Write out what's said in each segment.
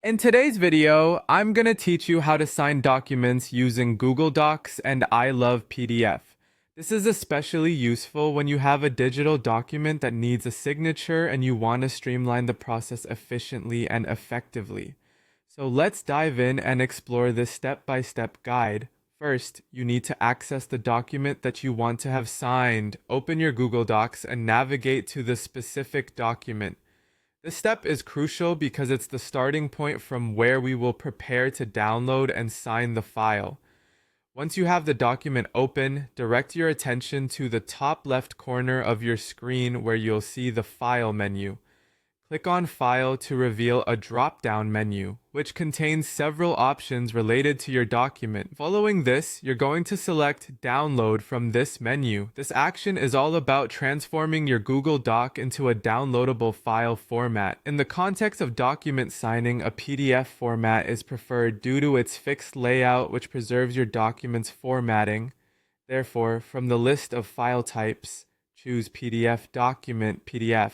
In today's video, I'm going to teach you how to sign documents using Google Docs and I Love PDF. This is especially useful when you have a digital document that needs a signature and you want to streamline the process efficiently and effectively. So let's dive in and explore this step-by-step guide. First, you need to access the document that you want to have signed. Open your Google Docs and navigate to the specific document. This step is crucial because it's the starting point from where we will prepare to download and sign the file. Once you have the document open, direct your attention to the top left corner of your screen where you'll see the File menu. Click on File to reveal a drop-down menu, which contains several options related to your document. Following this, you're going to select Download from this menu. This action is all about transforming your Google Doc into a downloadable file format. In the context of document signing, a PDF format is preferred due to its fixed layout, which preserves your document's formatting. Therefore, from the list of file types, choose PDF Document PDF.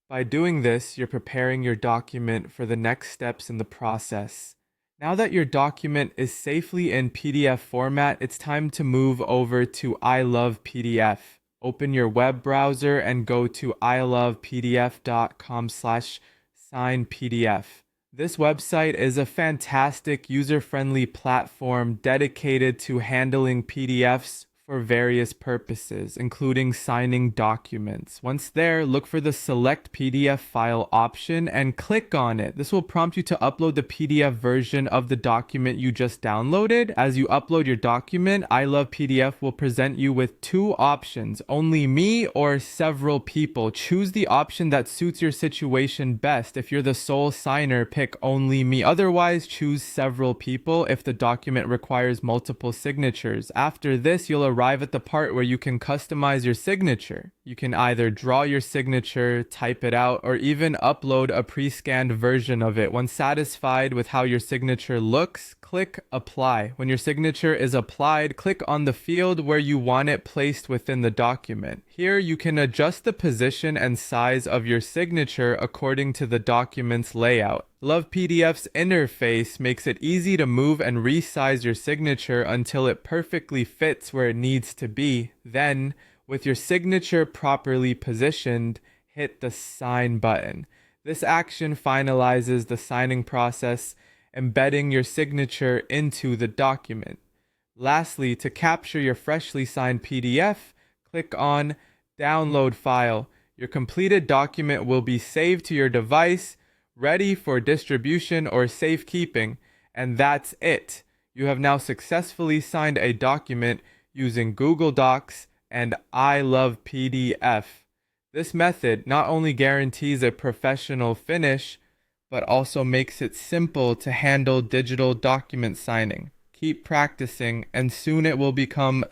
By doing this, you're preparing your document for the next steps in the process. Now that your document is safely in PDF format, it's time to move over to I Love PDF. Open your web browser and go to ilovepdf.com/signpdf. This website is a fantastic user-friendly platform dedicated to handling PDFs for various purposes, including signing documents. Once there, look for the Select PDF File option and click on it. This will prompt you to upload the PDF version of the document you just downloaded. As you upload your document, I Love PDF will present you with two options, only me or several people. Choose the option that suits your situation best. If you're the sole signer, pick only me. Otherwise, choose several people if the document requires multiple signatures. After this, you'll arrive at the part where you can customize your signature. You can either draw your signature, type it out, or even upload a pre-scanned version of it. Once satisfied with how your signature looks, click Apply. When your signature is applied, click on the field where you want it placed within the document. Here, you can adjust the position and size of your signature according to the document's layout. Love PDF's interface makes it easy to move and resize your signature until it perfectly fits where it needs to be. Then, with your signature properly positioned, hit the Sign button. This action finalizes the signing process, embedding your signature into the document. Lastly, to capture your freshly signed PDF, click on Download File. Your completed document will be saved to your device, ready for distribution or safekeeping, and that's it. You have now successfully signed a document using Google Docs and I Love PDF. This method not only guarantees a professional finish, but also makes it simple to handle digital document signing. Keep practicing, and soon it will become